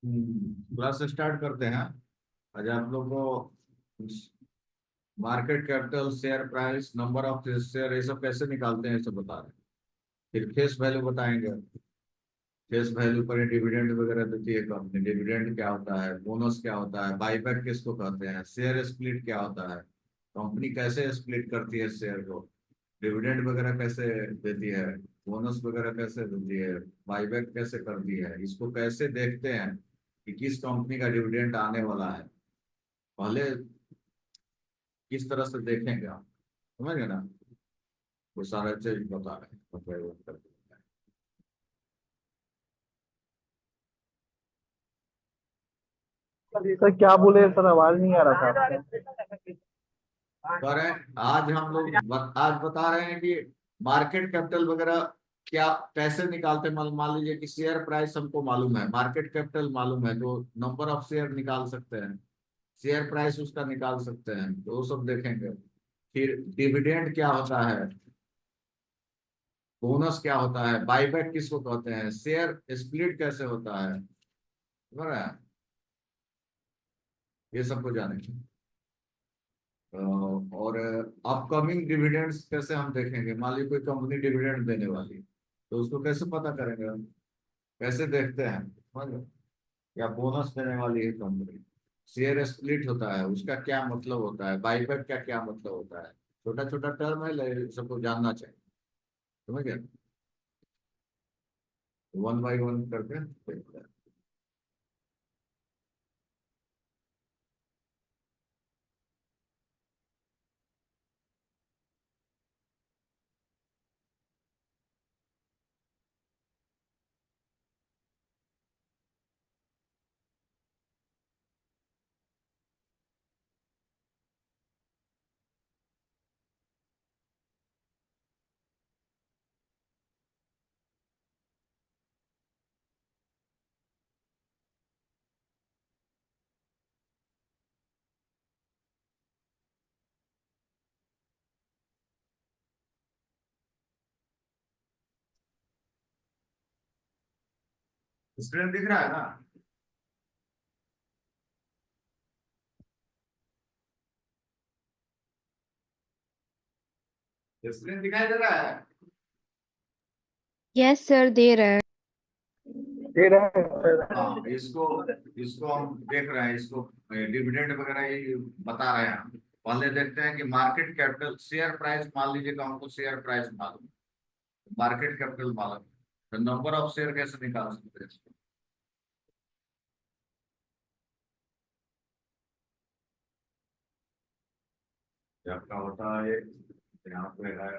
Class start करते हैं। आज आप लोग को market capital, share price, number of share, ये सब कैसे निकालते हैं, ये सब बता रहे हैं। फिर फेस वैल्यू बताएंगे। फेस वैल्यू पर डिविडेंड वगैरह देती है कंपनी। डिविडेंड क्या होता है, बोनस क्या होता है, बाईबैक किसको कहते हैं, शेयर स्प्लिट क्या होता है, कंपनी कैसे स्प्लिट करती है शेयर को, डिविडेंड वगैरह कैसे देती है, बोनस वगैरह कैसे देती है, बाईबैक कैसे करती है, इसको कैसे देखते हैं कि किस कंपनी का डिविडेंड आने वाला है। पहले किस तरह से देखेंगे आप, समझ गए ना। वो सारा चीज बता रहे हैं, सर क्या बोले सर, आवाज नहीं आ रहा था आपका। कह रहे हैं आज हम लोग आज बता रहे हैं कि मार्केट कैपिटल वगैरह क्या कैसे निकालते हैं। मान लीजिए कि शेयर प्राइस हमको मालूम है, मार्केट कैपिटल मालूम है, तो नंबर ऑफ शेयर निकाल सकते हैं, शेयर प्राइस उसका निकाल सकते हैं, तो वो सब देखेंगे। फिर डिविडेंड क्या होता है, बोनस क्या होता है, बाईबैक किसको कहते हैं, शेयर स्प्लिट कैसे होता है, समझ रहे हैं? ये सबको जानेंगे। और अपकमिंग डिविडेंड्स कैसे हम देखेंगे। मान लीजिए कोई कंपनी डिविडेंड देने वाली है, तो उसको कैसे पता करेंगे हम, कैसे देखते हैं, समझ लो। या बोनस देने वाली है कंपनी, शेयर स्प्लिट होता है, उसका क्या मतलब होता है, बाईबैक का क्या मतलब होता है। छोटा छोटा टर्म है, सबको जानना चाहिए, समझ गए। वन बाई वन करके देखते हैं। स्क्रीन दिख रहा है ना। स्क्रीन दिखाई दे रहा है। यस सर, दे रहा है। दे रहा है सर। हाँ, इसको इसको हम देख रहे हैं, इसको डिविडेंड वगैरह ये बता रहे हैं। पहले देखते हैं कि मार्केट कैपिटल, शेयर प्राइस मान लीजिए कि हमको शेयर प्राइस मालूम, मार्केट कैपिटल मालूम, तो नंबर ऑफ शेयर कैसे निकाल सकते हैं इसको। ये आपका होता है, यहाँ पे है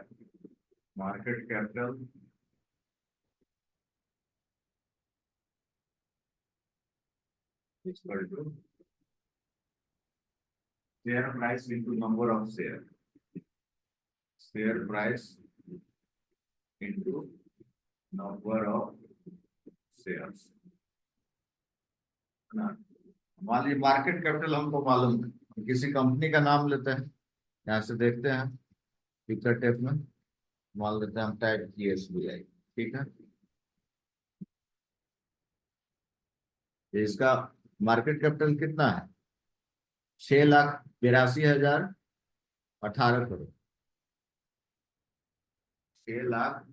market capital equal to share price into number of share, share price into number of shares. मान लीजिए मार्केट कैपिटल हमको मालूम है, हम किसी कंपनी का नाम लेते हैं, यहाँ से देखते हैं पिक्चर टेप में, मान लेते हैं हम टाइप किए SBI, ठीक है। तो इसका मार्केट कैपिटल कितना है, 6,82,018 करोड़, 6 लाख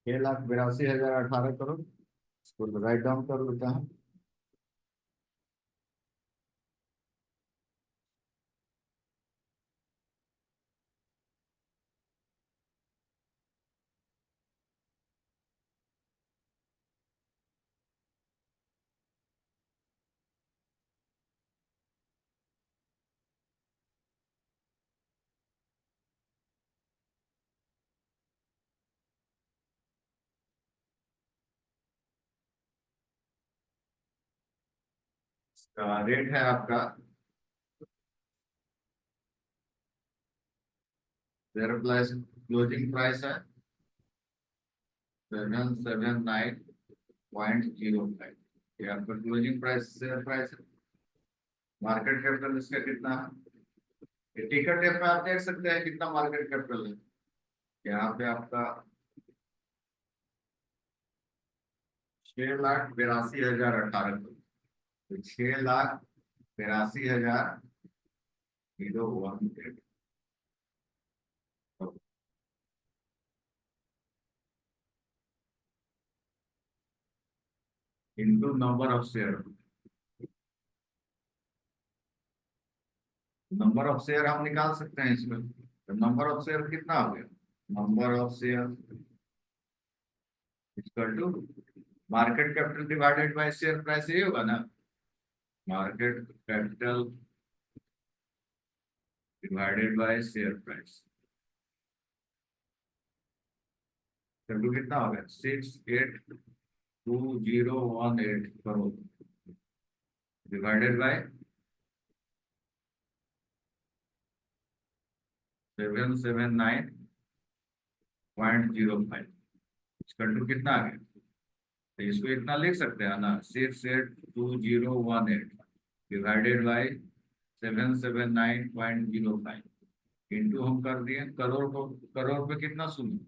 6,82,018 करोड़, इसको राइट डाउन कर लेते हैं। रेट है आपका, क्लोजिंग प्राइस है 779 0.05। ये आपका क्लोजिंग प्राइस शेयर प्राइस है। मार्केट कैपिटल इसका कितना है? ये टिकट डेट में आप देख सकते हैं कितना मार्केट कैपिटल है। यहाँ पे आपका 6,82,18 करोड़। तो 6,82,018 into number of share. Number of share हम निकाल सकते हैं इसमें। तो नंबर ऑफ शेयर कितना हो गया? Number of share equal to market capital divided by share price, ये होगा ना। Market capital divided by share price कितना हो गया? 6,82,018 crore divided by 779.05 equal to कितना आ गया? तो इसको इतना लिख सकते हैं ना, 6,82,018 डिवाइडेड बाय 779.05 इंटू हम कर दिए करोड़ को। करोड़ पे कितना शून्य?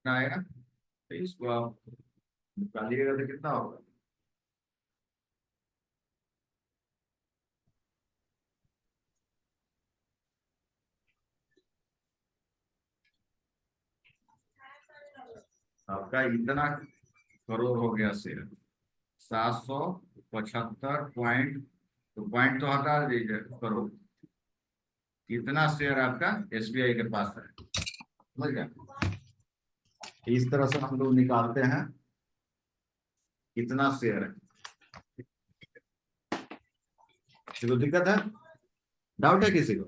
कितना आएगा? तो इसको आप निकालिएगा तो कितना होगा? आपका इतना करोड़ हो गया शेयर। 775 पॉइंट, तो पॉइंट तो हटा दीजिए, करोड़। कितना शेयर आपका एसबीआई के पास है, समझ गया? इस तरह से हम लोग निकालते हैं कितना शेयर है। किसी को दिक्कत है, डाउट है किसी को?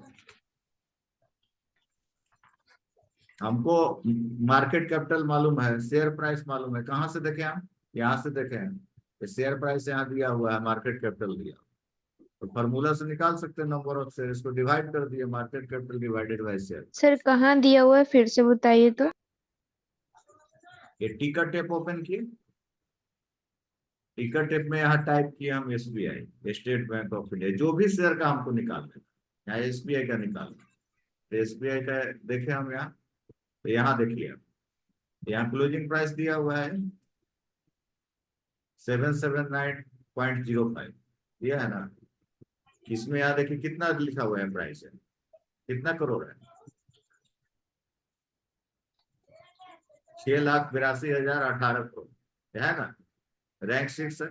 हमको मार्केट कैपिटल मालूम है, शेयर प्राइस मालूम है। कहाँ से देखें हम? यहाँ से देखें हम। शेयर प्राइस यहाँ दिया हुआ है, मार्केट कैपिटल दिया, तो फॉर्मूला से निकाल सकते हैं नंबर ऑफ शेयर। इसको डिवाइड कर दिए, market capital divided by share. Sir कहाँ दिया हुआ है, फिर से बताइए तो। ये टिकट टेप ओपन किए, टिकट टेप में यहाँ टाइप किए हम SBI, state bank of India. जो भी शेयर का हमको निकालना है, यहाँ एसबीआई का निकालना है, तो एसबीआई का देखे हम यहाँ। तो यहाँ देखिए, यहाँ क्लोजिंग प्राइस दिया हुआ है 779.05, दिया है ना। इसमें यहाँ देखिए कितना लिखा हुआ है प्राइस है, कितना करोड़ है? 6,82,018 करोड़ है ना। रैंक 6 है।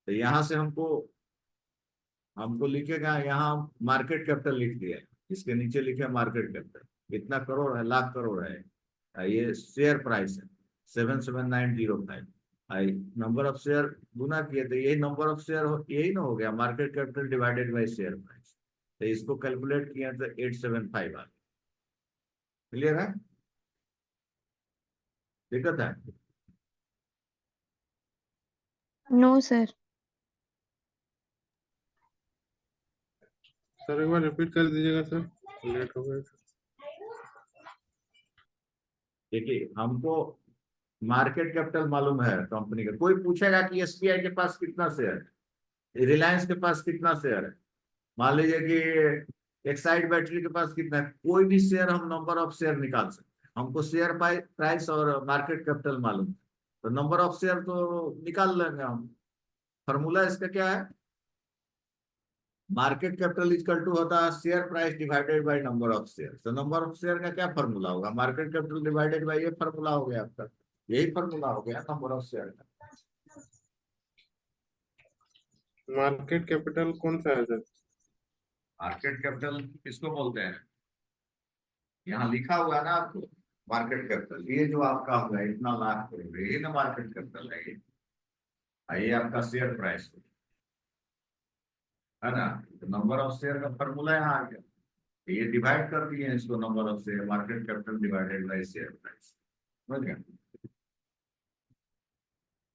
तो यहाँ से हमको हमको लिखेगा, यहाँ मार्केट कैपिटल लिख दिया है, इसके नीचे लिखे मार्केट कैपिटल इतना करोड़ है, लाख करोड़ है। ये शेयर प्राइस है 77905। नंबर ऑफ शेयर गुना किए तो यही नंबर ऑफ शेयर, यही ना हो गया, market capital divided by share price. तो इसको कैलकुलेट किया तो 875 आ। क्लियर है? दिक्कत है? No sir. सर एक बार रिपीट कर दीजिएगा सर, लेट हो गया। देखिए, हमको मार्केट कैपिटल मालूम है कंपनी का। कोई पूछेगा कि एसबीआई के पास कितना शेयर है, रिलायंस के पास कितना शेयर है, मान लीजिए कि एक्साइड बैटरी के पास कितना है, कोई भी शेयर हम नंबर ऑफ शेयर निकाल सकते हैं। हमको शेयर प्राइस और मार्केट कैपिटल मालूम है, तो नंबर ऑफ शेयर तो निकाल लेंगे हम। फॉर्मूला इसका क्या है? मार्केट कैपिटल इक्वल टू होता है share price divided by number of share. तो नंबर ऑफ शेयर का क्या फॉर्मूला होगा? मार्केट कैपिटल डिवाइडेड बाय, ये फॉर्मूला हो गया आपका, यही फॉर्मूला हो गया नंबर ऑफ शेयर का। मार्केट कैपिटल कौन सा है सर? मार्केट कैपिटल किसको बोलते हैं? यहाँ लिखा हुआ है ना आपको, मार्केट कैपिटल। ये जो आपका होगा इतना लाख करोड़, यही ना मार्केट कैपिटल है। ये आपका शेयर प्राइस है ना। तो नंबर ऑफ शेयर का फॉर्मूला यहाँ आ गया, ये डिवाइड कर दिए इसको, number of share, market capital divided by share price, समझ गए?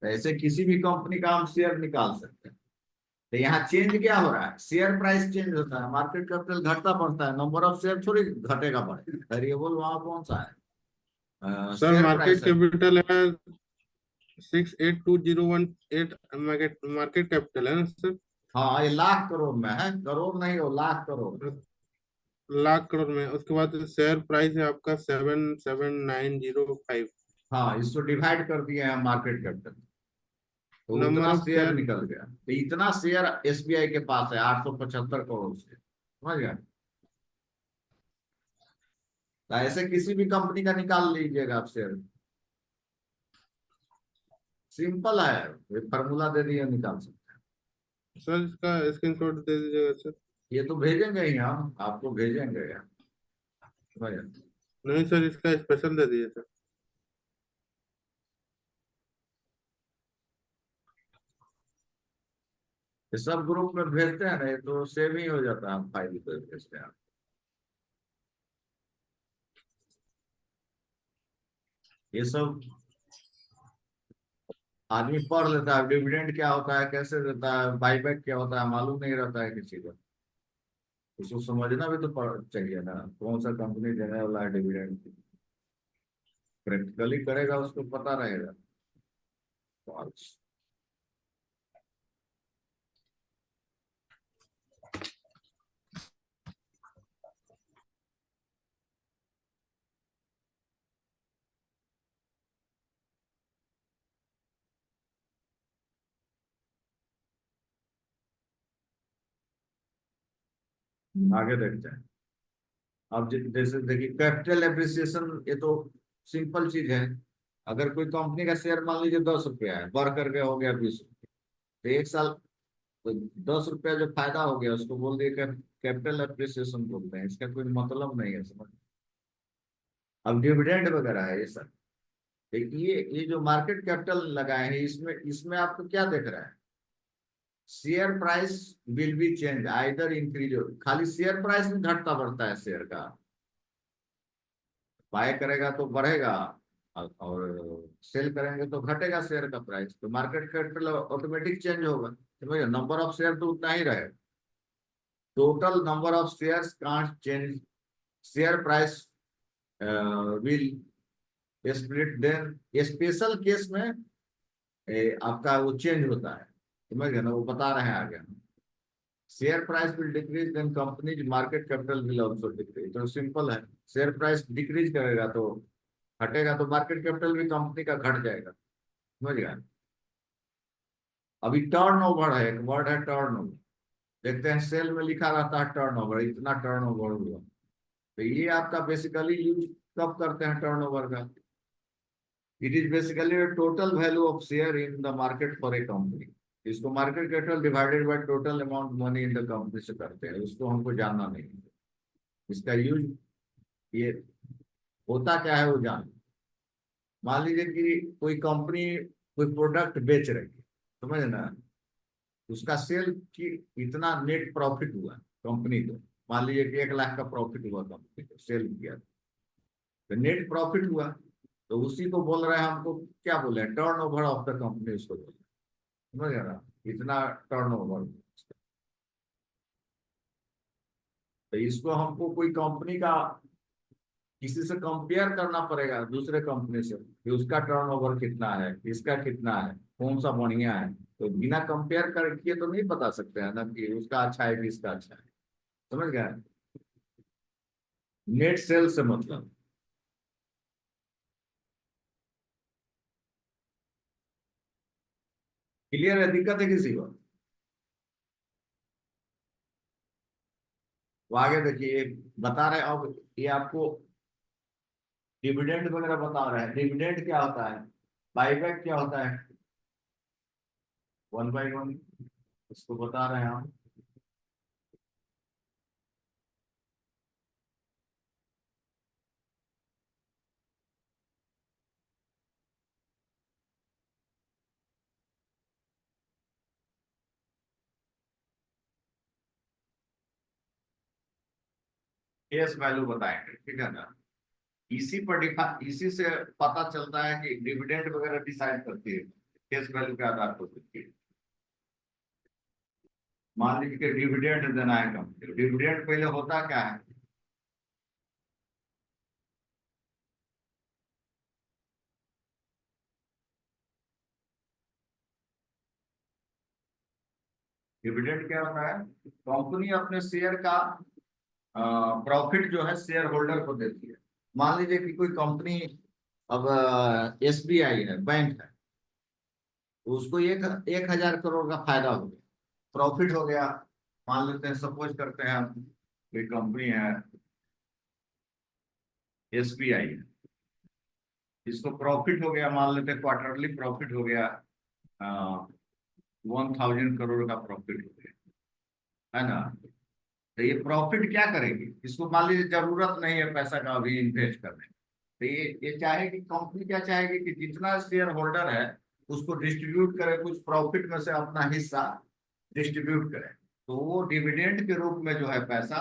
तो ऐसे किसी भी कंपनी का हम शेयर निकाल सकते हैं। तो यहाँ चेंज क्या हो रहा है, शेयर प्राइस चेंज होता है, मार्केट कैपिटल घटता बढ़ता है, नंबर ऑफ शेयर थोड़ी घटेगा बढ़ेगा, वेरिएबल वहां कौन सा है, सर शेयर मार्केट प्राइस है। कैपिटल है 682018 मार्केट कैपिटल है ना सर? हाँ ये लाख करोड़ में है, करोड़ नहीं हो लाख करोड़। लाख करोड़ में। उसके बाद शेयर प्राइस है आपका 77905। हाँ इसको डिवाइड कर दिए हैं मार्केट कैपिटल, तो नंबर उतना ऑफ शेयर शेयर। निकल गया, तो इतना शेयर एसबीआई के पास है 875 करोड़ से, समझ गए। तो ऐसे किसी भी कंपनी का निकाल लीजिएगा आप शेयर, सिंपल है, ये फार्मूला दे दिए निकाल सकते हैं। सर इसका स्क्रीनशॉट दे दीजिएगा सर। ये तो भेजेंगे ही, हम आपको भेजेंगे यार, समझ गए? नहीं सर, इसका स्पेशल दे दीजिए सर। ये सब ग्रुप में भेजते हैं ना, ये तो सेव ही हो जाता है, हम फाइल पे भेजते हैं। ये सब आदमी पढ़ लेता है, डिविडेंड क्या होता है, कैसे देता है, बाईबैक क्या होता है, मालूम नहीं रहता है किसी को, उसको समझना भी तो चाहिए ना, कौन सा कंपनी देने वाला है डिविडेंड, प्रैक्टिकली करेगा उसको पता रहेगा। तो आगे देखते हैं। अब जैसे देखिए कैपिटल एप्रिसिएशन, ये तो सिंपल चीज है। अगर कोई कंपनी का शेयर मान लीजिए 10 रुपया है, बढ़ करके हो गया 20 रुपये, तो एक साल तो 10 रुपया जो फायदा हो गया उसको बोल दिए कैपिटल एप्रिसिएशन बोलते हैं, इसका कोई मतलब नहीं है, समझ। अब डिविडेंड वगैरह है ये सब, देखिए ये जो मार्केट कैपिटल लगाए हैं, इसमें इसमें आपको क्या देख रहा है, share price will be change either increase, खाली शेयर प्राइस में घटता बढ़ता है शेयर का, बाय करेगा तो बढ़ेगा और सेल करेंगे तो घटेगा शेयर का प्राइस, तो मार्केट कैपिटल ऑटोमेटिक चेंज होगा, समझिए, नंबर ऑफ शेयर तो उतना ही रहे, total number of shares can't change, share price will split, then special case में आपका वो चेंज होता है, समझ गए ना, वो बता रहे हैं आगे, share price will decrease then company's market capital will also decrease, तो सिंपल है, शेयर प्राइस डिक्रीज करेगा तो घटेगा, तो मार्केट कैपिटल भी कंपनी का घट जाएगा, समझ गए। अभी टर्न ओवर है, एक वर्ड है टर्न ओवर, देखते हैं सेल में लिखा रहता है टर्न ओवर, इतना टर्न ओवर हुआ, तो ये आपका बेसिकली यूज कब करते हैं टर्न ओवर का, it is basically total value of share in the market for a company, इसको market capital divided by total amount money in the company से करते हैं, उसको हमको जानना नहीं है, इसका यूज ये होता क्या है वो जान। मान लीजिए कि कोई कंपनी कोई प्रोडक्ट बेच रही है, समझ ना, उसका सेल की इतना नेट प्रॉफिट हुआ कंपनी को, मान लीजिए कि 1 लाख का प्रॉफिट हुआ कंपनी को, सेल किया तो नेट प्रॉफिट हुआ, तो उसी को बोल रहे हैं, हमको क्या बोले, turn over of the company, उसको बोले, समझ रहा, इतना टर्न ओवर, तो इसको हमको कोई कंपनी का किसी से कंपेयर करना पड़ेगा दूसरे कंपनी से कि उसका टर्नओवर कितना है, इसका कितना है, कौन सा बढ़िया है, तो बिना कंपेयर करके तो नहीं बता सकते हैं ना कि उसका अच्छा है कि इसका अच्छा है, समझ गए। नेट सेल से मतलब, क्लियर है, दिक्कत है किसी को? वो आगे देखिए बता रहे हैं, अब ये आपको डिविडेंड वगैरह बता रहे हैं, डिविडेंड क्या होता है, बाईबैक क्या होता है, 1/1 इसको बता रहे हैं हम। फेस वैल्यू बताएंगे, ठीक है ना, इसी पर इसी से पता चलता है कि डिविडेंड वगैरह डिसाइड करती है, फेस वैल्यू के आधार पर होती है। मान लीजिए कि डिविडेंड देना है कंपनी, डिविडेंड पहले होता क्या है? डिविडेंड क्या होता है? कंपनी अपने शेयर का प्रॉफिट जो है शेयर होल्डर को देती है। मान लीजिए कि कोई कंपनी, अब SBI है, बैंक है, तो उसको 1,000 करोड़ का फायदा हो गया, प्रॉफिट हो गया। मान लेते हैं, सपोज करते हैं हम, कोई कंपनी है SBI है, इसको प्रॉफिट हो गया, मान लेते हैं क्वार्टरली प्रॉफिट हो गया 1,000 करोड़ का प्रॉफिट हो गया, है ना? तो ये प्रॉफिट क्या करेगी? इसको मान लीजिए जरूरत नहीं है पैसा का अभी इन्वेस्ट करने, तो ये चाहेगी, कंपनी क्या चाहेगी कि जितना शेयर होल्डर है उसको डिस्ट्रीब्यूट करे, कुछ प्रॉफिट में से अपना हिस्सा डिस्ट्रीब्यूट करे। तो वो डिविडेंड के रूप में जो है पैसा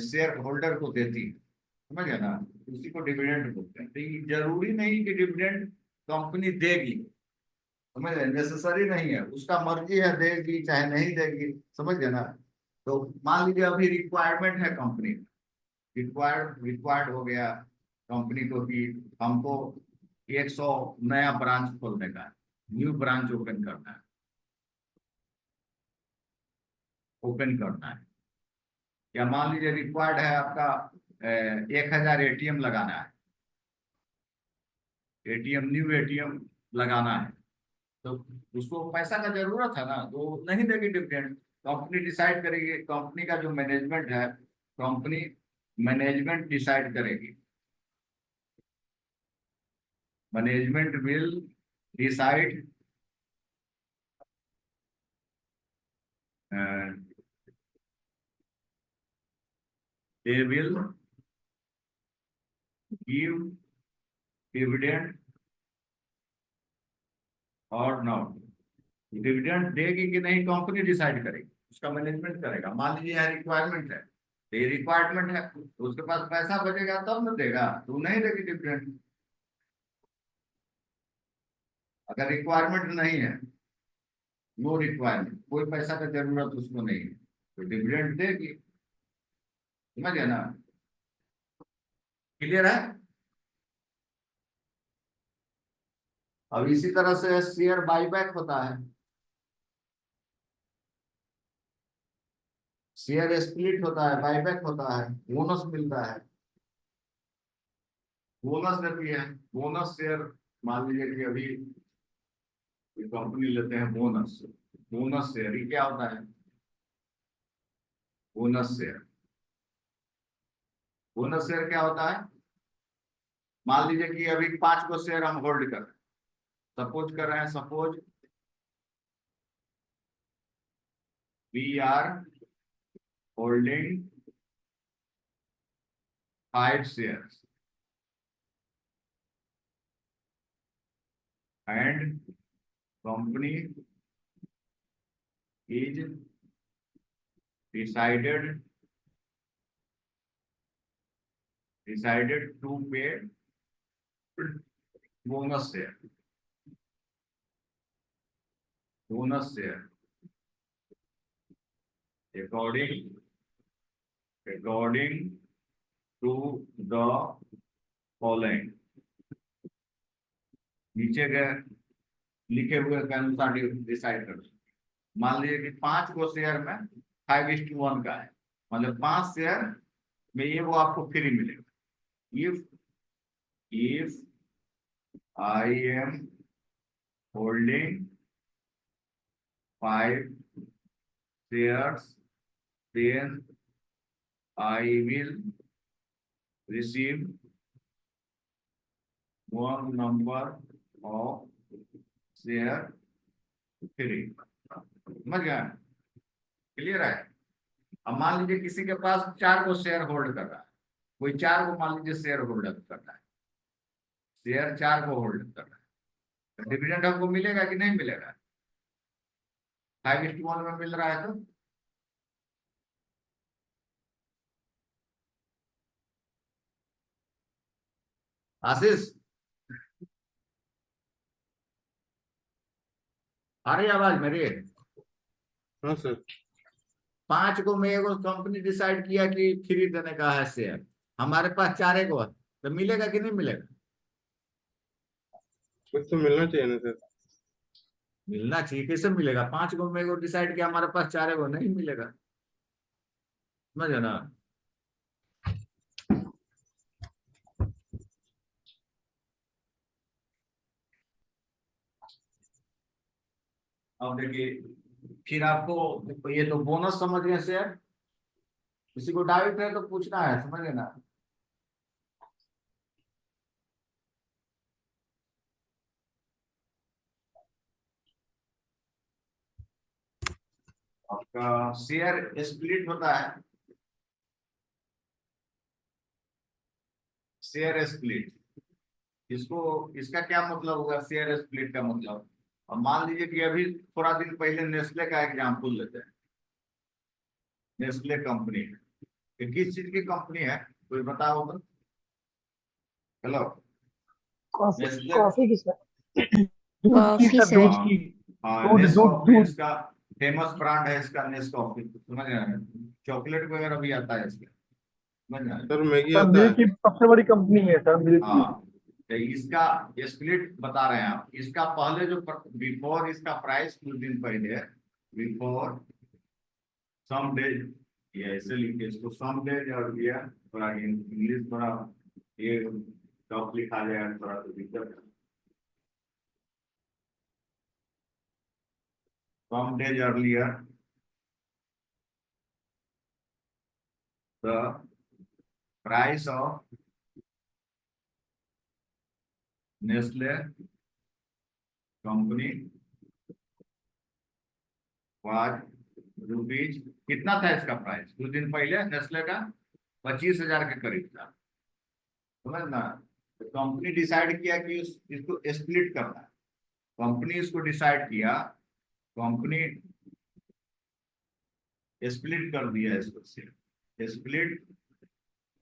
शेयर होल्डर को देती है, समझ गए ना? उसी को डिविडेंड बोलते हैं। तो ये जरूरी नहीं कि डिविडेंड कंपनी देगी, समझ गए? नेसेसरी नहीं है, उसका मर्जी है, देगी चाहे नहीं देगी, समझ गए ना? तो मान लीजिए अभी रिक्वायरमेंट है कंपनी, रिक्वायर्ड हो गया कंपनी को कि हमको 100 नया ब्रांच खोलने का है, न्यू ब्रांच ओपन करना है। या मान लीजिए रिक्वायर्ड है आपका 1,000 ATM लगाना है, न्यू ATM लगाना है, तो उसको पैसा का जरूरत है ना, तो नहीं देगी डिविडेंड, कंपनी डिसाइड करेगी, कंपनी का जो मैनेजमेंट है, कंपनी मैनेजमेंट डिसाइड करेगी, management will decide they will give dividend और नॉट। डिविडेंड देगी कि नहीं कंपनी डिसाइड करेगी, उसका मैनेजमेंट करेगा। मान लीजिए यहाँ रिक्वायरमेंट है, तो ये रिक्वायरमेंट है, तो उसके पास पैसा बचेगा तब न देगा, तो नहीं देगी डिविडेंड। अगर रिक्वायरमेंट नहीं है, नो रिक्वायरमेंट, कोई पैसा का जरूरत उसको नहीं है, तो डिविडेंड देगी, समझ गया ना? क्लियर है? अब इसी तरह से शेयर बाईबैक होता है, शेयर स्प्लिट होता है, बाईबैक होता है, बोनस मिलता है, बोनस देती है, बोनस शेयर। मान लीजिए कि अभी कंपनी लेते हैं बोनस, बोनस शेयर, ये क्या होता है? बोनस शेयर, बोनस शेयर क्या होता है? मान लीजिए कि अभी 5 को शेयर हम होल्ड कर रहे हैं, सपोज कर रहे हैं, suppose we are holding 5 shares and company is decided to pay bonus share, according to the following, नीचे के लिखे हुए के अनुसार डिसाइड कर। मान लीजिए कि 5 को शेयर में 5:1 का है, मतलब 5 शेयर में ये वो आपको फ्री मिलेगा। If I am holding 5 shares, then I will receive one number of share free, समझ गया? क्लियर है? अब मान लीजिए किसी के पास 4 को शेयर होल्ड कर रहा है, कोई 4 को मान लीजिए शेयर होल्ड कर रहा है, शेयर 4 को होल्ड कर रहा है, डिविडेंड हमको मिलेगा कि नहीं मिलेगा? 5:1 में मिल रहा है, तो आशीष, आ रही आवाज मेरी? हाँ सर। 5 को में एगो कंपनी डिसाइड किया कि फ्री देने का है शेयर, हमारे पास 4 को है, तो मिलेगा कि नहीं मिलेगा? कुछ तो मिलना चाहिए ना सर। मिलना चाहिए। कैसे मिलेगा? 5 को में एगो डिसाइड किया, हमारे पास 4 को, नहीं मिलेगा। समझे ना? अब देखिए, फिर आपको ये तो बोनस समझ गए शेयर। किसी को डाउट है तो पूछना है, समझ गए ना? आपका शेयर स्प्लिट होता है, शेयर स्प्लिट। इसको, इसका क्या मतलब होगा शेयर स्प्लिट का मतलब? अब मान लीजिए कि अभी थोड़ा दिन पहले नेस्ले का एग्जाम्पल लेते हैं। नेस्ले कंपनी, ये किस चीज की कंपनी है, कोई बताओ तो। हेलो। Coffee Nestle. कॉफी किसका? दूध की कॉफी सर, सर। दूध हाँ की। हाँ, दूध दूध नेस्कॉफी दूध। इसका फेमस ब्रांड है, इसका नेस्कॉफी, समझ रहे हैं? चॉकलेट वगैरह भी आता है इसका, समझ रहे हैं? सर मैगी सर आता मिल्क है। की सबसे बड़ी कंपनी है सर, मिल्क की। हाँ, तो इसका स्प्लिट बता रहे हैं आप। इसका पहले जो बिफोर इसका प्राइस कुछ दिन पहले, बिफोर सम डेज, ये ऐसे लिखे इसको, सम डेज, और ये थोड़ा इंग्लिश थोड़ा ये टफ लिखा जाए थोड़ा तो दिक्कत है। Some days earlier the price of Nestle company was rupees, कितना था इसका प्राइस कुछ दिन पहले नेस्ले का? 25,000 के करीब था, समझ ना? तो कंपनी डिसाइड किया कि इसको स्प्लिट करना है। कंपनी इसको डिसाइड किया, कंपनी स्प्लिट कर दिया इसको, share split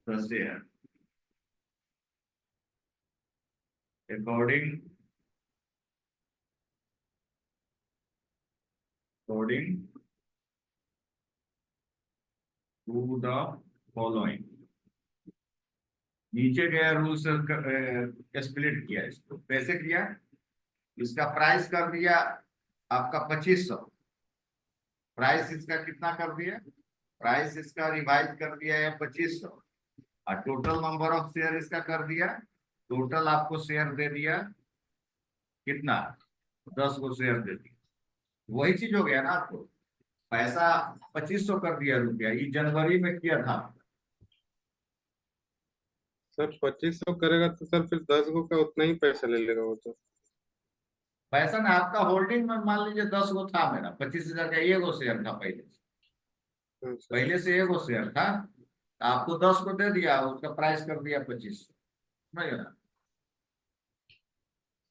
the share according according to the following. नीचे गया रूल से स्प्लिट किया, इसको कैसे किया? इसका प्राइस कर दिया आपका 2500, प्राइस इसका कितना कर दिया? प्राइस इसका रिवाइज कर दिया है 2500, और टोटल नंबर ऑफ शेयर इसका कर दिया, टोटल आपको शेयर दे दिया कितना? 10 को शेयर दे दिया। वही चीज हो गया ना आपको, पैसा 2500 कर दिया रुपया, ये जनवरी में किया था। सर 2500 करेगा तो सर फिर 10 गो का उतना ही पैसा ले लेगा वो तो। पैसा ना, आपका होल्डिंग में मान लीजिए 10 गो था, मेरा 25,000 का ये गो शेयर था पहले से, हाँ सर। पहले से ये गो शेयर था, तो आपको 10 को दे दिया, उसका प्राइस कर दिया 2500, समझ गए ना?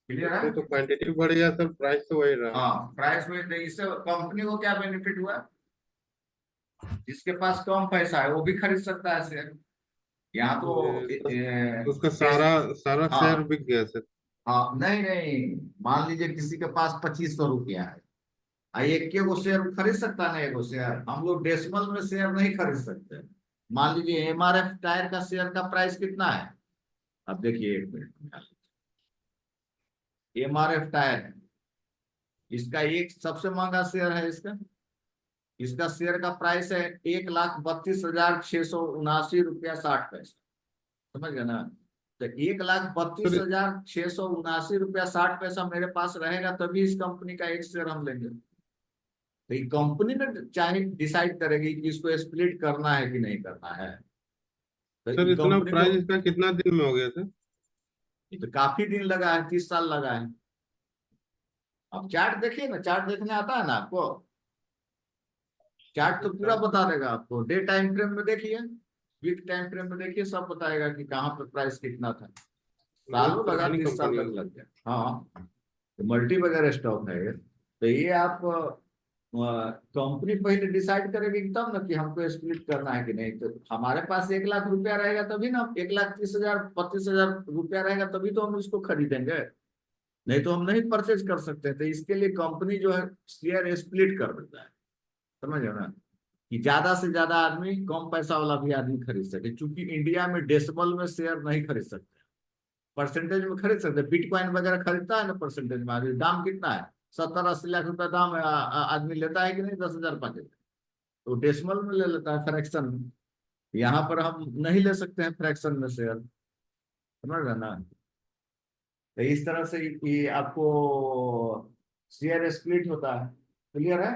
क्लियर है? उसमें तो क्वांटिटी बढ़ गया सर, प्राइस तो वही रहा। हाँ, प्राइस में तो इससे कंपनी को क्या बेनिफिट हुआ? जिसके पास कम पैसा है वो भी खरीद सकता है शेयर। यहाँ तो उसका सारा सारा शेयर हाँ बिक गया सर। हाँ, नहीं नहीं, मान लीजिए किसी के पास 2500 रुपया है, एक के वो शेयर खरीद सकता है ना, एक वो शेयर। हम लोग डेसिमल में शेयर नहीं खरीद सकते। मान लीजिए एमआरएफ टायर का शेयर का प्राइस कितना है? अब देखिए एक मिनट, एमआरएफ टायर है, इसका एक सबसे महंगा शेयर है इसका। इसका शेयर का प्राइस है 1,32,679 रुपया 60 पैसा, समझ गए ना? तो 1,32,679 रुपया 60 पैसा मेरे पास रहेगा, तभी इस कंपनी का एक शेयर हम लेंगे। तो ये कंपनी ने चाहे डिसाइड करेगी कि इसको स्प्लिट करना है कि नहीं करना है। तो सर ये इतना कंपनी को, प्राइस इसका कितना दिन में हो गया सर? ये तो काफी दिन लगा है, 30 साल लगा है। अब चार्ट देखिए ना, चार्ट देखने आता है ना आपको? चार्ट तो पूरा बता देगा आपको। डे टाइम फ्रेम में देखिए, वीक टाइम फ्रेम में देखिए, सब बताएगा कि कहाँ पे प्राइस कितना था। बहुत सालों लगा, पुरानी 30 साल कंपनी है तक सर। लग गया। हाँ, तो मल्टी वगैरह स्टॉक है ये। तो ये आप कंपनी पहले डिसाइड करेगी तब ना कि हमको स्प्लिट करना है कि नहीं। तो हमारे पास 1,00,000 रुपया रहेगा तभी ना, 1,30,000 32,000 रुपया रहेगा तभी तो हम इसको खरीदेंगे, नहीं तो हम नहीं परचेज कर सकते। तो इसके लिए कंपनी जो है शेयर स्प्लिट कर देता है। समझ रहे हो ना, कि ज्यादा से ज्यादा आदमी, कम पैसा वाला भी आदमी खरीद सके, क्योंकि इंडिया में डेसिमल में शेयर नहीं खरीद सकते, परसेंटेज में खरीद सकते। बिटकॉइन वगैरह खरीदता है ना परसेंटेज में, आदमी दाम कितना है, 70-80 लाख रुपए दाम है, आदमी लेता है कि नहीं, 10,000 पैकेट, तो डेसिमल में ले लेता है, फ्रैक्शन में। यहाँ पर हम नहीं ले सकते हैं फ्रैक्शन में शेयर, समझ रहे ना। तो इस तरह से ये आपको शेयर स्प्लिट होता है, क्लियर है।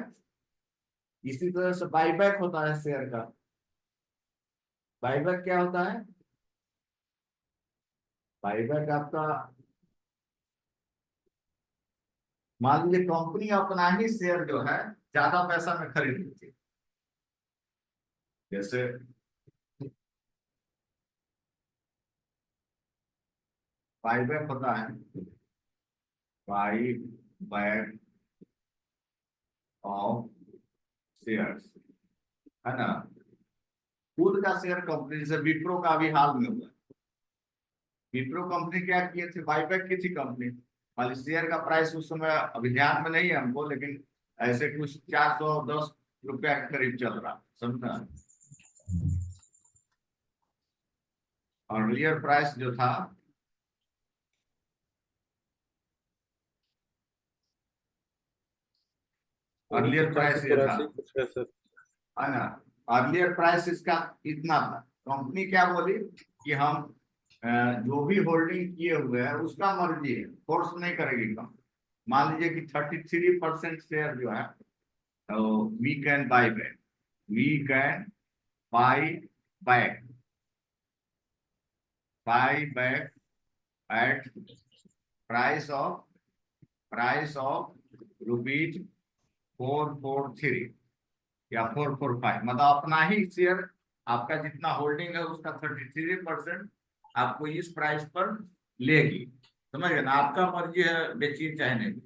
इसी तरह से बाईबैक होता है शेयर का। बाईबैक क्या होता है, बाईबैक आपका, मान लीजिए कंपनी अपना ही शेयर जो है ज्यादा पैसा में खरीद लेती है, जैसे बाईबैक होता है, बाईबैक ऑफ शेयर्स, है ना। खुद का शेयर कंपनी, जैसे विप्रो का भी हाल में हुआ। विप्रो कंपनी क्या किए थे, बाईबैक की थी कंपनी, मान लीजिए शेयर का प्राइस उस समय अभी ध्यान में नहीं है हमको, लेकिन ऐसे कुछ 410 रुपया के करीब चल रहा, समझा। और रियल प्राइस जो था, अर्लियर प्राइस ये था, 484 कुछ है सर। है ना। अर्लियर प्राइस इसका इतना था। कंपनी क्या बोली कि हम जो भी होल्डिंग किए हुए हैं उसका मर्जी है, फोर्स नहीं करेगी कंपनी। मान लीजिए कि 33% शेयर जो है, we can buy back, we can buy back, buy back at price of rupees 443 या 445, मतलब अपना ही शेयर, आपका जितना होल्डिंग है उसका 33% आपको इस प्राइस पर लेगी, समझ गए ना। आपका मर्जी है बेचिए चाहे नहीं,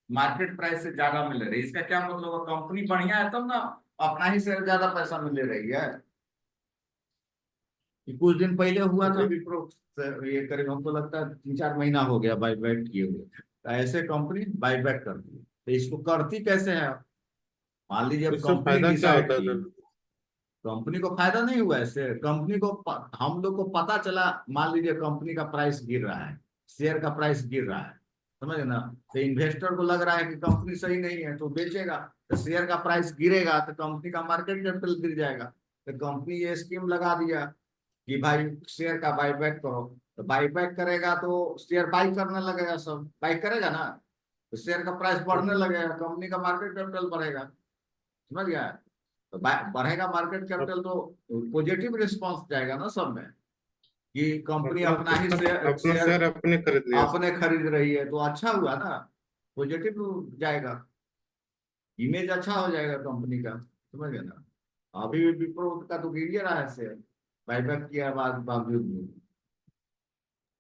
मार्केट प्राइस से ज्यादा मिल रही है। इसका क्या मतलब है, कंपनी बढ़िया है तब ना अपना ही शेयर ज्यादा पैसा मिल रही है। कि कुछ दिन पहले हुआ था जी। विप्रो ये करीब, हमको लगता है 3-4 महीना हो गया बाईबैक किए हुए, तो ऐसे कंपनी बाईबैक करती है। तो इसको करती कैसे है, मान लीजिए अब इससे कंपनी फायदा क्या डिसाइड होता है की, सर? कंपनी को फायदा नहीं हुआ इससे, कंपनी को हम लोग को पता चला, मान लीजिए कंपनी का प्राइस गिर रहा है, शेयर का प्राइस गिर रहा है, समझे ना। तो इन्वेस्टर को लग रहा है कि कंपनी सही नहीं है तो बेचेगा, तो शेयर का प्राइस गिरेगा तो कंपनी का मार्केट कैपिटल गिर जाएगा। तो कंपनी ये स्कीम लगा दिया कि भाई शेयर का बाईबैक करो, तो बाईबैक करेगा तो शेयर बाई करने लगेगा, सब बाई करेगा ना, तो शेयर का प्राइस बढ़ने लगेगा, कंपनी का मार्केट कैपिटल बढ़ेगा, समझ गया। तो बढ़ेगा मार्केट अप, कैपिटल तो पॉजिटिव रिस्पांस जाएगा ना सब में, कि कंपनी अपना अपना ही अपना अपना शेयर शेयर अपने खरीद लिया सर। अपने खरीद रही है, तो अच्छा हुआ ना, पॉजिटिव जाएगा, इमेज अच्छा हो जाएगा कंपनी का, समझ गए ना। अभी भी विप्रो का तो गिर ही रहा है शेयर, बाईबैक किया बावजूद भी,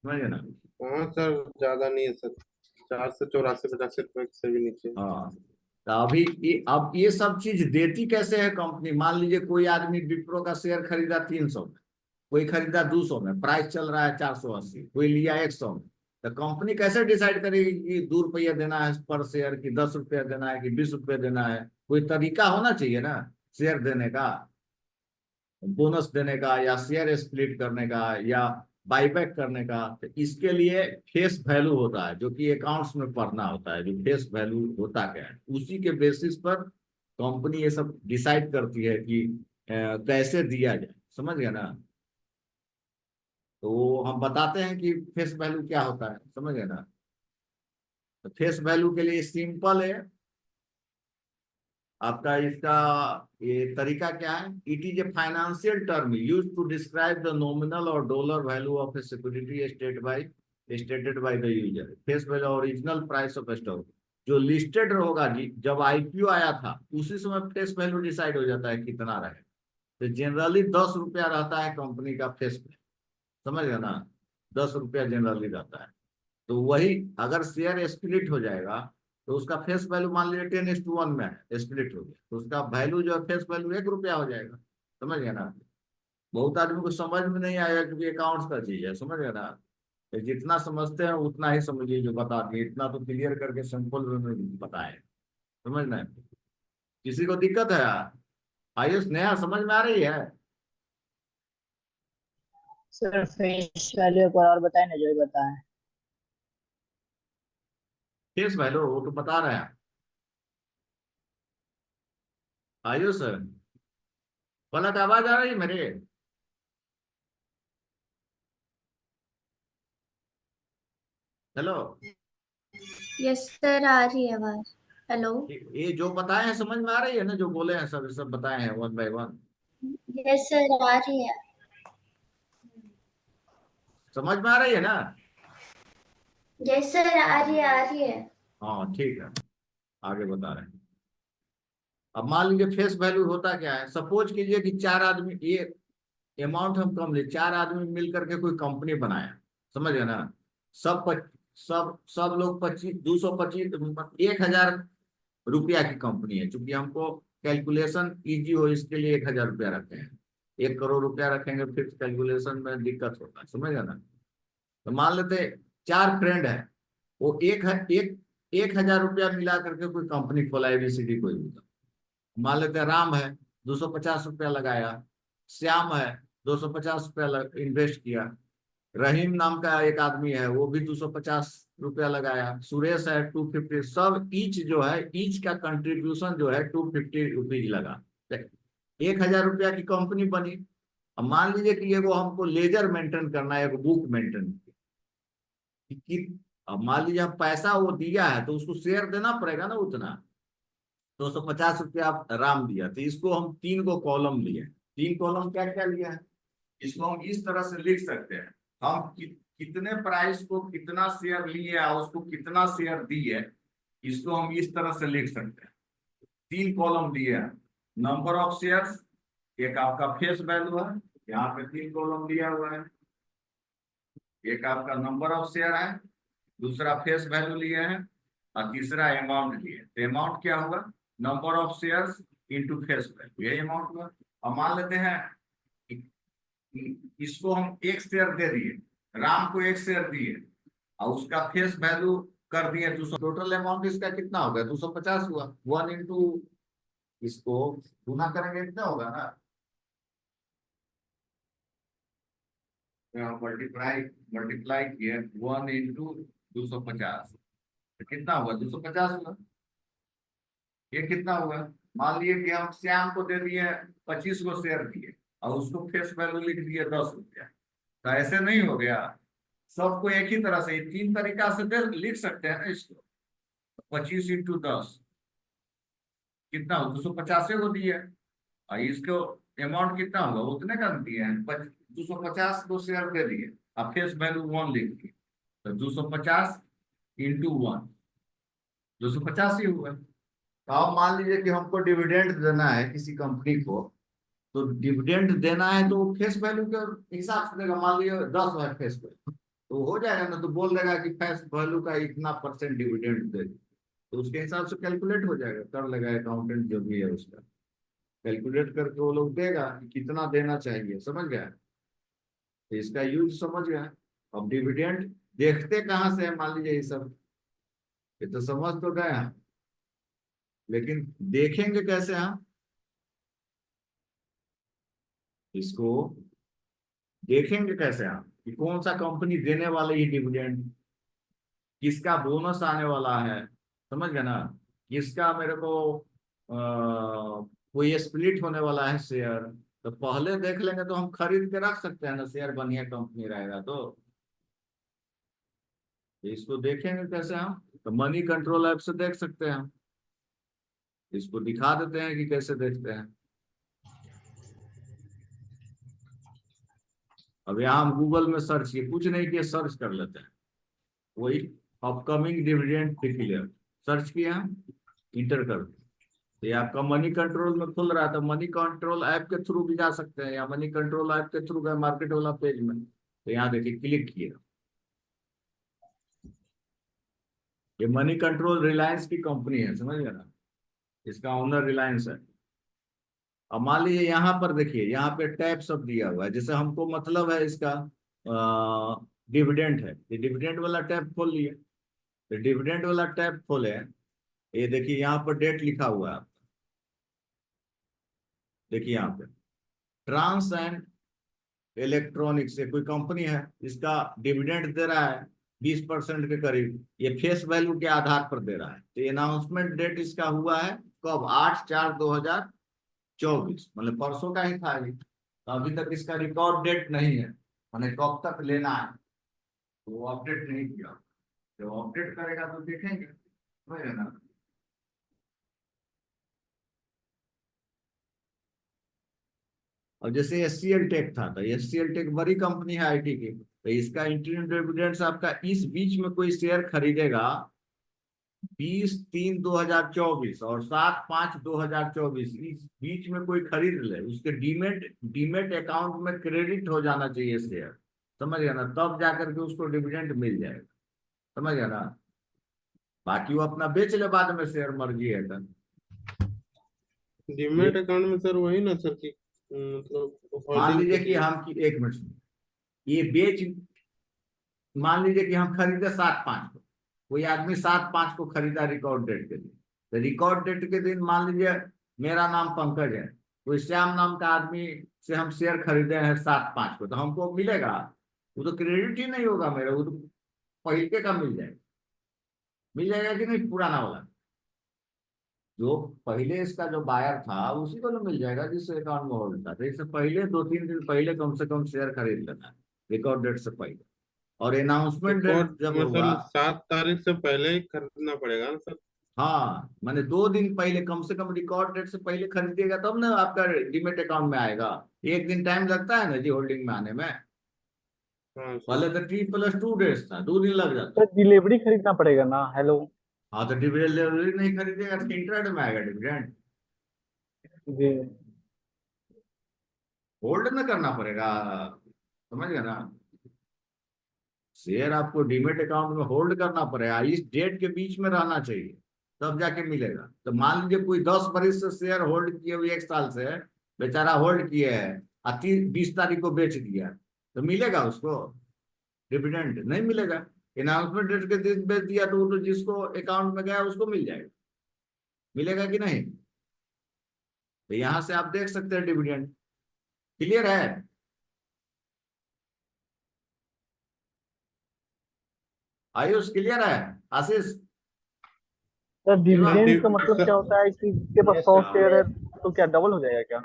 समझ गए ना। हाँ सर, ज्यादा नहीं है सर, 484-85 रुपए से भी नीचे। हाँ, तो अभी अब ये सब चीज देती कैसे है कंपनी, मान लीजिए कोई आदमी विप्रो का शेयर खरीदा 300 में, कोई खरीदा 200 में, प्राइस चल रहा है 480, कोई लिया 100 में, तो कंपनी कैसे डिसाइड करेगी कि 2 रुपया देना है पर शेयर, की 10 रुपया देना है, कि 20 रुपया देना है। कोई तरीका होना चाहिए ना शेयर देने का, बोनस देने का, या शेयर स्प्लिट करने का, या बाईबैक करने का। तो इसके लिए फेस वैल्यू होता है, जो कि अकाउंट्स में पढ़ना होता है, जो फेस वैल्यू होता क्या है, उसी के बेसिस पर कंपनी ये सब डिसाइड करती है कि कैसे दिया जाए, समझ गया ना। तो हम बताते हैं कि फेस वैल्यू क्या होता है, समझ गए ना। तो फेस वैल्यू के लिए सिंपल है आपका, इसका ये तरीका क्या है, it is a financial term use to describe the nominal or dollar value of a security stated by the user. Face value original price of stock, जो लिस्टेड होगा जी, जब आईपीओ आया था उसी समय फेस वैल्यू डिसाइड हो जाता है कितना रहे। तो जनरली 10 रुपया रहता है कंपनी का फेस वैल्यू, समझ गए ना, 10 रुपया जनरली रहता है। तो वही अगर शेयर स्प्लिट हो जाएगा, तो उसका फेस वैल्यू मान लीजिए 10:1 में है, स्प्लिट हो गया, तो उसका वैल्यू जो है फेस वैल्यू 1 रुपया हो जाएगा, समझ गए ना। बहुत आदमी को समझ में नहीं आएगा क्योंकि अकाउंट्स का चीज है, समझ गए ना। तो जितना समझते हैं उतना ही समझिए, जो बता दिए इतना तो क्लियर करके सिंपल वे में बताए, समझ ना। किसी को दिक्कत है? आयुष, नया समझ में आ रही है? सर फेस वैल्यू एक बार और बताए ना, जो ही बताएं। फेस वैल्यू वो तो बता रहे हैं आयुष। पलक, आवाज आ रही है मेरे? हेलो। यस सर, आ रही है आवाज। हेलो। ये जो बताए हैं समझ में आ रही है ना? जो बोले हैं सब सब बताए हैं one by one, yes sir, आ रही है। समझ में आ रही है ना? यस सर, आ रही है, आ रही है। हाँ ठीक है, आगे बता रहे हैं। अब मान लीजिए फेस वैल्यू होता क्या है। सपोज कीजिए कि चार आदमी, ये अमाउंट हम कम ले, चार आदमी मिल करके कोई कंपनी बनाया, समझ गए ना? सब लोग 25, 225, 1,000 रुपया की कंपनी है। चूंकि हमको कैलकुलेशन इजी हो इसके लिए 1,000 रुपया रखे हैं। 1 करोड़ रुपया रखेंगे फिर कैलकुलेशन में दिक्कत होता है, समझ गए ना? तो मान लेते चार फ्रेंड है, वो 1,000 रुपया मिला करके कोई कंपनी खोला, ABCD कोई भी। मान लेते हैं राम है, 250 रुपया लगाया। श्याम है, 250 रुपया इन्वेस्ट किया। रहीम नाम का एक आदमी है, वो भी 250 रुपया लगाया। सुरेश है 250। सब ईच जो है, ईच का कंट्रीब्यूशन जो है 250 रुपीज लगा। 1,000 रुपया की कंपनी बनी। अब मान लीजिए कि एगो हमको लेजर मेंटेन करना है, एगो बुक मेंटेन कि अब मान लीजिए हम पैसा वो दिया है तो उसको शेयर देना पड़ेगा ना उतना। 250 रुपया राम दिया, तो इसको हम 3 कॉलम लिए। 3 कॉलम क्या क्या लिया है, इसको हम इस तरह से लिख सकते हैं। हम कितने प्राइस को कितना शेयर लिए और उसको कितना शेयर दिए, इसको हम इस तरह से लिख सकते हैं। 3 कॉलम दिए हैं। नंबर ऑफ शेयर्स, एक आपका फेस वैल्यू है, यहाँ पे 3 कॉलम दिया हुआ है। एक आपका नंबर ऑफ शेयर है, दूसरा फेस वैल्यू लिए हैं, और तीसरा अमाउंट लिए। तो अमाउंट क्या होगा, number of shares into face value, यही अमाउंट होगा। अब मान लेते हैं इसको हम 1 शेयर दे दिए, राम को 1 शेयर दिए, और उसका फेस वैल्यू कर दिए 200। टोटल अमाउंट इसका कितना हो गया, 250 हुआ। 1 इंटू, इसको गुना करेंगे कितना होगा ना, मल्टीप्लाई मल्टीप्लाई किए 1 इंटू 250, तो कितना हुआ, 250 हुआ। ये कितना हुआ, मान लिए कि हम श्याम को दे दिए 25 को शेयर दिए, और उसको फेस वैल्यू लिख दिए 10 रुपया। तो ऐसे नहीं हो गया, सबको एक ही तरह से 3 तरीका से लिख सकते हैं ना इसको। 25 इंटू 10 कितना हो, 250 को दिए, और इसको अमाउंट कितना होगा, उतने का दिए हैं। 250 को शेयर दे दिए, और फेस वैल्यू 1 लिख दिए, तो 250 इंटू 1, 250 ही हुआ। तो अब मान लीजिए कि हमको डिविडेंड देना है किसी कंपनी को, तो डिविडेंड देना है तो फेस वैल्यू के हिसाब से देगा। मान लीजिए 10 है फेस वैल्यू, तो हो जाएगा ना, तो बोल देगा कि फेस वैल्यू का इतना % डिविडेंड दे, तो उसके हिसाब से कैलकुलेट हो जाएगा, कर लेगा अकाउंटेंट जो भी है उसका, कैलकुलेट करके वो लोग देगा कि कितना देना चाहिए, समझ गया? तो इसका यूज समझ गया। अब डिविडेंड देखते कहाँ से है, मान लीजिए ये सब, ये तो समझ तो गए हैं, लेकिन देखेंगे कैसे हम इसको, देखेंगे कैसे हम कि कौन सा कंपनी देने वाली है डिविडेंड, किसका बोनस आने वाला है, समझ गए ना? किसका मेरे को कोई स्प्लिट होने वाला है शेयर, तो पहले देख लेंगे तो हम खरीद के रख सकते हैं ना, शेयर बढ़िया कंपनी रहेगा तो। इसको देखेंगे कैसे हम, तो मनी कंट्रोल ऐप से देख सकते हैं हम। इसको दिखा देते हैं कि कैसे देखते हैं। अब यहाँ हम गूगल में सर्च किए, कुछ नहीं किए, सर्च कर लेते हैं वही अपकमिंग डिविडेंड डिक्लेयर, सर्च किया, इंटर कर दिया। तो ये आपका मनी कंट्रोल में खुल रहा था। मनी कंट्रोल ऐप के थ्रू भी जा सकते हैं, या मनी कंट्रोल ऐप के थ्रू गए मार्केट वाला पेज में, तो यहाँ देखिए क्लिक किया। ये मनी कंट्रोल रिलायंस की कंपनी है, समझ गए ना? इसका ओनर रिलायंस है। अब मान लीजिए यहाँ पर देखिए, यहाँ पे टैब सब दिया हुआ है, जैसे हमको मतलब है इसका डिविडेंड है, ये डिविडेंड वाला टैब खोल लिए। तो डिविडेंड वाला टैब खोले, ये देखिए यहाँ पर डेट लिखा हुआ है, देखिए यहाँ पे ट्रांस एंड इलेक्ट्रॉनिक्स से कोई कंपनी है, इसका डिविडेंड दे रहा है 20% के करीब, ये फेस वैल्यू के आधार पर दे रहा है। तो अनाउंसमेंट डेट इसका हुआ है कब? 8/4/2024, मतलब परसों का ही था ये। तो अभी तक इसका रिकॉर्ड डेट नहीं है, मैंने कब तक लेना है, तो वो अपडेट नहीं किया। जब अपडेट करेगा तो देखेंगे, समझ रहे ना। और जैसे SCL टेक था, तो SCL टेक बड़ी कंपनी है IT की, तो इसका इंटरनल डिविडेंड्स आपका इस बीच में कोई शेयर खरीदेगा 20/3/2024 और 7/5/2024, इस बीच में कोई खरीद ले, उसके डीमेट अकाउंट में क्रेडिट हो जाना चाहिए शेयर, समझ गया ना, तब जाकर के उसको डिविडेंड मिल जाएगा, समझ गया ना। बाकी वो अपना बेच ले बाद में, शेयर मर्जी है का। डीमेट अकाउंट में सर वही ना सर की मतलब मान होल्डिंग लीजिए कि एक मिनट सुनिए, ये बेच, मान लीजिए कि हम खरीदे 7/5 को, कोई आदमी 7/5 को खरीदा रिकॉर्ड डेट के दिन, तो रिकॉर्ड डेट के दिन मान लीजिए मेरा नाम पंकज है, कोई श्याम नाम का आदमी से हम शेयर खरीदे हैं 7/5 को, तो हमको मिलेगा? वो तो क्रेडिट ही नहीं होगा मेरा, वो तो पहले का मिल जाएगा कि नहीं, पुराना वाला। जो पहले इसका जो बायर था उसी को तो मिल जाएगा जिस अकाउंट में होल्ड था। तो इससे पहले 2-3 दिन पहले कम से कम शेयर खरीद लेना है, रिकॉर्ड डेट से पहले। और अनाउंसमेंट डेट रिकॉर्ड जब होगा, मतलब 7 तारीख से पहले ही खरीदना पड़ेगा ना सर? हाँ मैंने 2 दिन पहले, कम से कम रिकॉर्ड डेट से पहले खरीदिएगा तब ना आपका डीमेट अकाउंट में आएगा। एक दिन टाइम लगता है ना जी होल्डिंग में आने में, हाँ सर। पहले तो T+2 डेज था, 2 दिन लग जाता। सर डिलीवरी खरीदना पड़ेगा ना? हेलो। हाँ तो डिविडेंड नहीं खरीदिएगा तो इंट्राडे में आएगा डिविडेंड, जी। होल्ड में करना पड़ेगा, समझ गया ना। शेयर आपको डीमेट अकाउंट में होल्ड करना पड़ेगा, इस डेट के बीच में रहना चाहिए, तब जाके मिलेगा। तो मान लीजिए कोई 10 बरस से शेयर होल्ड किए हुए, 1 साल से बेचारा होल्ड किए है, और 20 तारीख को बेच दिया, तो मिलेगा उसको डिविडेंड? नहीं मिलेगा। अनाउंसमेंट डेट के दिन बेच दिया तो वो तो जिसको अकाउंट में गया उसको मिल जाएगा, मिलेगा कि नहीं। तो यहां से आप देख सकते हैं डिविडेंड। क्लियर है? आयुष क्लियर है? आशीष? सर शिवम? डिविडेंड का मतलब क्या होता है कि जिसके पास 100 शेयर है तो क्या डबल हो जाएगा क्या?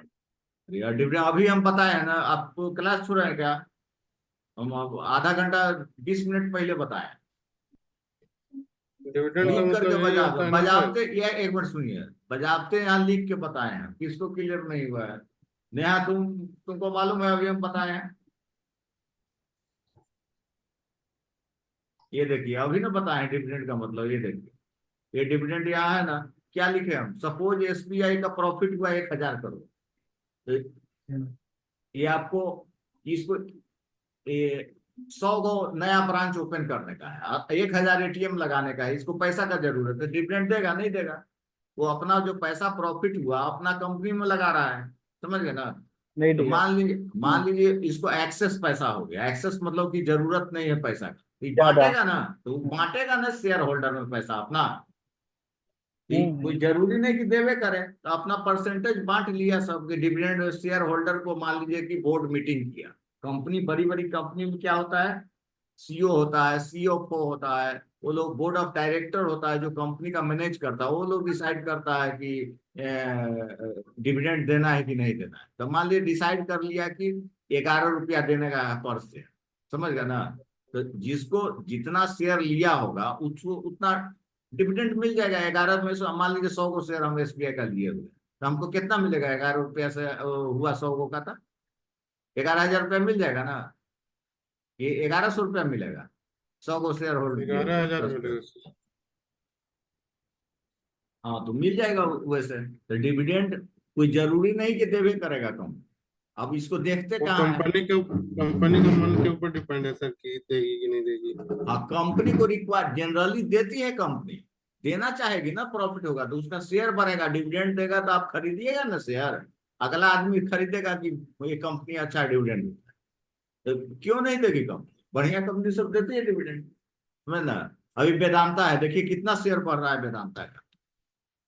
यार डिविडेंड अभी हम पता है ना, आपको क्लास छू रहे हैं क्या? हम अब आधा घंटा 20 मिनट पहले बताए, डिविडेंड का लिख करके मतलब यही होता है ना सर? बजाबते, या एक मिनट सुनिए, बजाबते यहाँ लिख के बताए हैं, किसको क्लियर नहीं हुआ है? नेहा तुमको मालूम है, अभी हम बताए हैं, ये देखिए अभी ना बताए डिविडेंड का मतलब, ये देखिए ये डिविडेंड यहाँ है ना, क्या लिखे हम, सपोज SBI का प्रॉफिट हुआ 1,000 करोड़, तो ये आपको, इसको ये 100 गो नया ब्रांच ओपन करने का है, 1,000 ATM लगाने का है, इसको पैसा का जरूरत है, डिविडेंड देगा नहीं देगा? वो अपना जो पैसा प्रॉफिट हुआ अपना कंपनी में लगा रहा है, समझ गए ना। नहीं तो देगा। मान लीजिए इसको एक्सेस पैसा हो गया, एक्सेस मतलब कि जरूरत नहीं है पैसा की, तो ये ज्यादा। बांटेगा ना, तो वो बांटेगा ना शेयर होल्डर में पैसा अपना। कोई हम्म। जरूरी नहीं कि देवे करे, तो अपना परसेंटेज बांट लिया सबके, डिविडेंड शेयर होल्डर को। मान लीजिए कि बोर्ड मीटिंग किया, कंपनी बड़ी बड़ी कंपनी में क्या होता है, CEO होता है, CFO होता है, वो लोग बोर्ड ऑफ डायरेक्टर होता है जो कंपनी का मैनेज करता है, वो लोग डिसाइड करता है कि डिविडेंड देना है कि नहीं देना है। तो मान लीजिए डिसाइड कर लिया कि 11 रुपया देने का है पर शेयर, समझ गया ना। तो जिसको जितना शेयर लिया होगा उसको उतना डिविडेंड मिल जाएगा। 11 में से मान लीजिए 100 को शेयर हम SBI का लिए हुए, तो हमको कितना मिलेगा? 11 रुपया से हुआ 100 को का था 11,000 रुपया मिल जाएगा ना, ये 1,100 रुपया मिलेगा, 100 को शेयर होल्ड किए हुए 11,000 10 मिलेगा पे। सर? हाँ तो मिल जाएगा वैसे। तो डिविडेंड कोई जरूरी नहीं कि देवे करेगा कम, अब इसको देखते वो कहाँ है। कंपनी के मन के ऊपर डिपेंड है सर कि देगी कि नहीं देगी। हाँ कंपनी को रिक्वायर जनरली देती है, कंपनी देना चाहेगी ना, प्रॉफिट होगा तो उसका शेयर बढ़ेगा, डिविडेंड देगा तो आप खरीदिएगा ना शेयर, अगला आदमी खरीदेगा कि ये कंपनी अच्छा डिविडेंड देता है, तो क्यों नहीं देगी कंपनी? बढ़िया कंपनी सब देती है डिविडेंड, समझ ना। अभी वेदांता है, देखिए कितना शेयर बढ़ रहा है वेदांता का,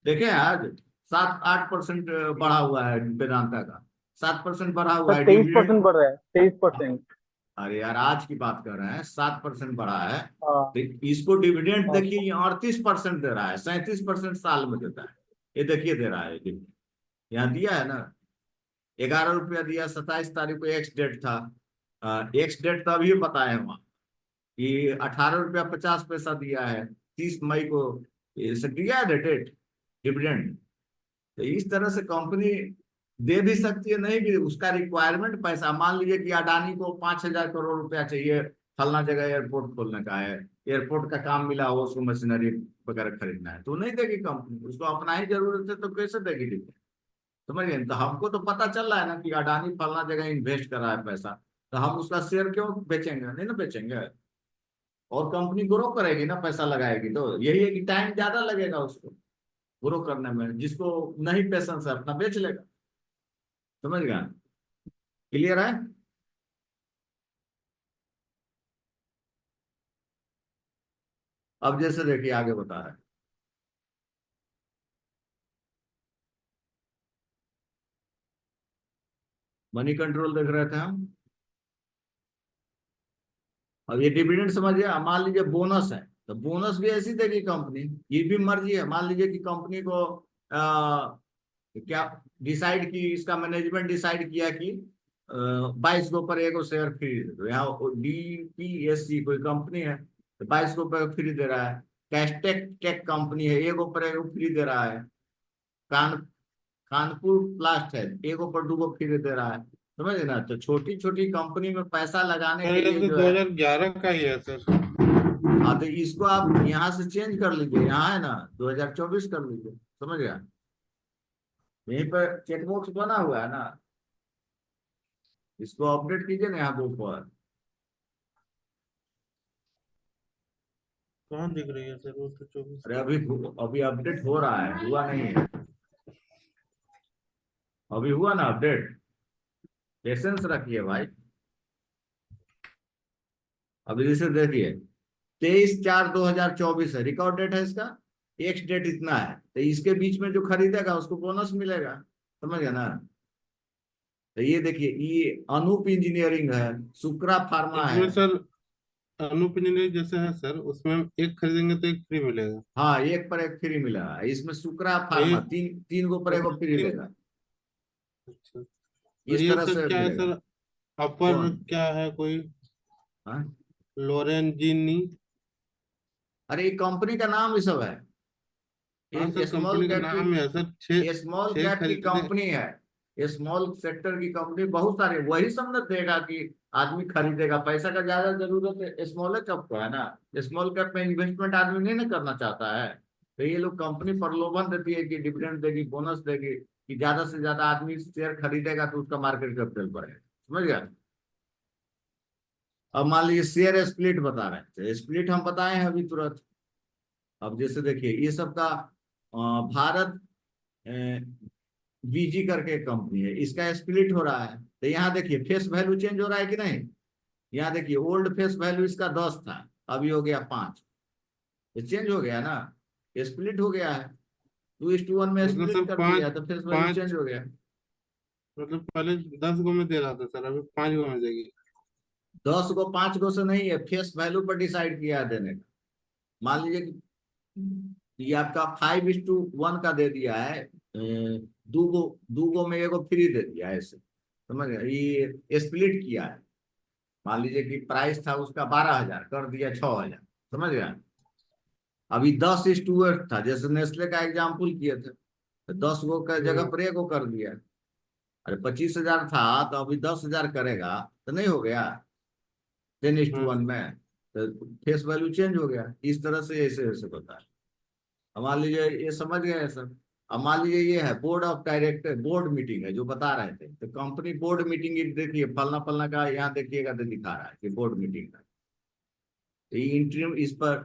देखें आज 7-8% बढ़ा हुआ है वेदांता का, 7% बढ़ा हुआ सर है 23% डिविडेंड। बढ़ रहा है, 23%। अरे यार आज की बात कर रहे हैं, 7% बढ़ा है। हाँ तो इसको डिविडेंड हाँ। देखिए, ये 38% दे रहा है, 37% साल में देता है। ये देखिए दे रहा है डिविडेंड, यहाँ दिया है ना, 11 रुपया दिया, 27 तारीख को एक्स डेट था। एक्स डेट तो अभी बताए वहाँ कि 18 रुपया 50 पैसा दिया है, 30 मई को ये दिया है डेट डिविडेंड। तो इस तरह से कंपनी दे भी सकती है, नहीं भी, उसका रिक्वायरमेंट पैसा, मान लीजिए कि अडानी को 5,000 करोड़ रुपया चाहिए, फलना जगह एयरपोर्ट खोलने का है, एयरपोर्ट का काम मिला हो, उसको मशीनरी वगैरह खरीदना है, तो नहीं देगी कंपनी, उसको अपना ही जरूरत है, तो कैसे देगी डिविडेंड? समझ गए? तो हमको तो पता चल रहा है ना कि अडानी फलना जगह इन्वेस्ट कर रहा है पैसा, तो हम उसका शेयर क्यों बेचेंगे? नहीं ना बेचेंगे। और कंपनी ग्रो करेगी ना, पैसा लगाएगी, तो यही है कि टाइम ज्यादा लगेगा उसको ग्रो करने में, जिसको नहीं पेशेंस है अपना बेच लेगा। समझ गया? क्लियर है? अब जैसे देखिए आगे बता रहे हैं, मनी कंट्रोल देख रहे थे हम। अब ये डिविडेंड समझिए, अब मान लीजिए बोनस है, तो बोनस भी ऐसी देगी कंपनी, ये भी मर्जी है। मान लीजिए कि कंपनी को क्या डिसाइड की, इसका मैनेजमेंट डिसाइड किया कि 22 पर एक शेयर फ्री दे दो। यहाँ DPSC कोई कंपनी है, तो 22 पर फ्री दे रहा है। कैस्टेक टेक कंपनी है, एक पर एक फ्री दे रहा है। कान कानपुर प्लास्ट है, एक पर 2 फ्री दे रहा है। समझ ना? तो छोटी छोटी कंपनी में पैसा लगाने सर के ये लिए तो जो है, 2011 का ही है सर। हाँ, तो इसको आप यहाँ से चेंज कर लीजिए, यहाँ है ना 2024 कर लीजिए। समझ गया? यहीं पर चेकबॉक्स बना हुआ है ना, इसको अपडेट कीजिए ना यहाँ दो पर। कहाँ दिख रही है सर वो तो 24? अरे अभी अभी अपडेट हो रहा है, हुआ नहीं है, अभी हुआ ना अपडेट। पेशेंस रखिए भाई। अभी जैसे देखिए 23/4/2024 है, रिकॉर्ड डेट है इसका, एक्स डेट इतना है, तो इसके बीच में जो खरीदेगा उसको बोनस मिलेगा। समझ गया ना? तो ये देखिए, ये अनूप इंजीनियरिंग है, सुक्रा फार्मा है। इसमें सर अनूप इंजीनियरिंग जैसे है सर, उसमें हम एक खरीदेंगे तो एक फ्री मिलेगा। हाँ, एक पर एक फ्री मिला है, इसमें सुक्रा तो फार्मा ये तीन तीन को पर एक टोटल फ्री तीन। देगा। अच्छा, तो इस ये तरह सर से क्या है मिलेगा। सर? अपर कौन? क्या है कोई? हाँ? लोरेंजीनी। अरे ये कंपनी का नाम ही सब है, हाँ ये सर स्मॉल कंपनी का कैप की, नाम है सर। छः ये स्मॉल छः कैप की खरीदे। कंपनी है, ये स्मॉल सेक्टर की कंपनी बहुत सारी, वही सब न देगा कि आदमी खरीदेगा। पैसा का ज्यादा जरूरत है स्मॉल कैप को, है ना? स्मॉल कैप में इन्वेस्टमेंट आदमी नहीं ना करना चाहता है, तो ये लोग कंपनी प्रलोभन देती है कि डिविडेंड देगी, बोनस देगी, कि ज्यादा से ज्यादा आदमी शेयर खरीदेगा तो उसका मार्केट कैपिटल बढ़ेगा। समझ गया? अब मान लीजिए शेयर स्प्लिट बता रहे थे, स्प्लिट हम बताए हैं अभी तुरंत। अब जैसे देखिए ये सब का भारत बीजी करके कंपनी है, इसका स्प्लिट हो रहा है, तो यहाँ देखिए फेस वैल्यू चेंज हो रहा है कि नहीं? यहाँ देखिए ओल्ड फेस वैल्यू इसका 10 था, अभी हो गया 5, ये चेंज हो गया ना, स्प्लिट हो गया है। 2:1 में मतलब स्प्लिट सर कर दिया पाँच तो फेस वैल्यू चेंज पाँच हो गया। मतलब पहले 10 गो में दे रहा था सर, अभी 5 गो में देगी। 10 को 5 को से नहीं है, फेस वैल्यू पर डिसाइड किया है देने का। मान लीजिए कि ये आपका 5:1 का दे दिया है, दो गो में एगो फ्री दे दिया है, ऐसे समझ गए? ये स्प्लिट किया है। मान लीजिए कि प्राइस था उसका 12,000, कर दिया 6,000। समझ गया? अभी 10:8 था, जैसे नेस्ले का एग्जाम्पल किए थे, तो 10 गो का जगह पर एगो कर दिया। अरे 25,000 था, तो अभी 10,000 करेगा, तो नहीं हो गया 10:1 में, तो फेस वैल्यू चेंज हो गया। इस तरह से ऐसे ऐसे होता है। अब मान लीजिए ये समझ गए सर। अब मान लीजिए ये है board of director, board meeting है जो बता रहे थे, तो कंपनी बोर्ड मीटिंग देखिए, फलना फलना का यहाँ देखिएगा तो दिखा रहा है कि बोर्ड मीटिंग का, इंटरिम इस पर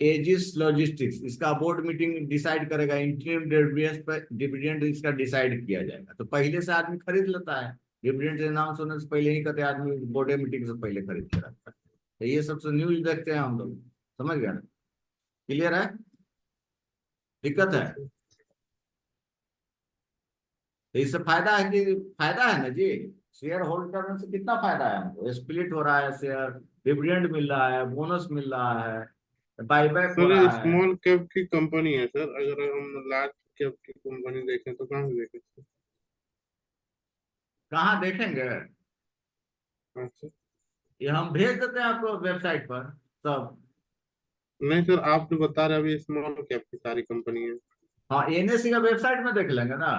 एजिस लॉजिस्टिक्स, इसका बोर्ड मीटिंग डिसाइड करेगा, इंटरिम डिविडेंड इसका डिसाइड किया जाएगा। तो पहले से आदमी खरीद लेता है, डिविडेंड अनाउंस होने से पहले ही कहते आदमी बोर्ड मीटिंग से पहले खरीद के रखता है। तो ये सबसे न्यूज देखते हैं हम लोग। समझ गया ना? क्लियर है? दिक्कत है? तो इससे फायदा है कि फायदा है ना जी। शेयर होल्ड करने से कितना फायदा है हमको, स्प्लिट हो रहा है शेयर, डिविडेंड मिल रहा है, बोनस मिल रहा है, बाईबैक हो सर ये रहा है। स्मॉल कैप की कंपनी है सर, अगर हम लार्ज कैप की कंपनी देखें तो कहाँ से देखें सर? कहाँ देखेंगे? हाँ सर। ये हम भेज देते हैं आपको वेबसाइट पर सब। नहीं सर, आप जो बता रहे हैं अभी स्मॉल कैप की सारी कंपनी है। हाँ, एनएससी का वेबसाइट में देख लेंगे ना।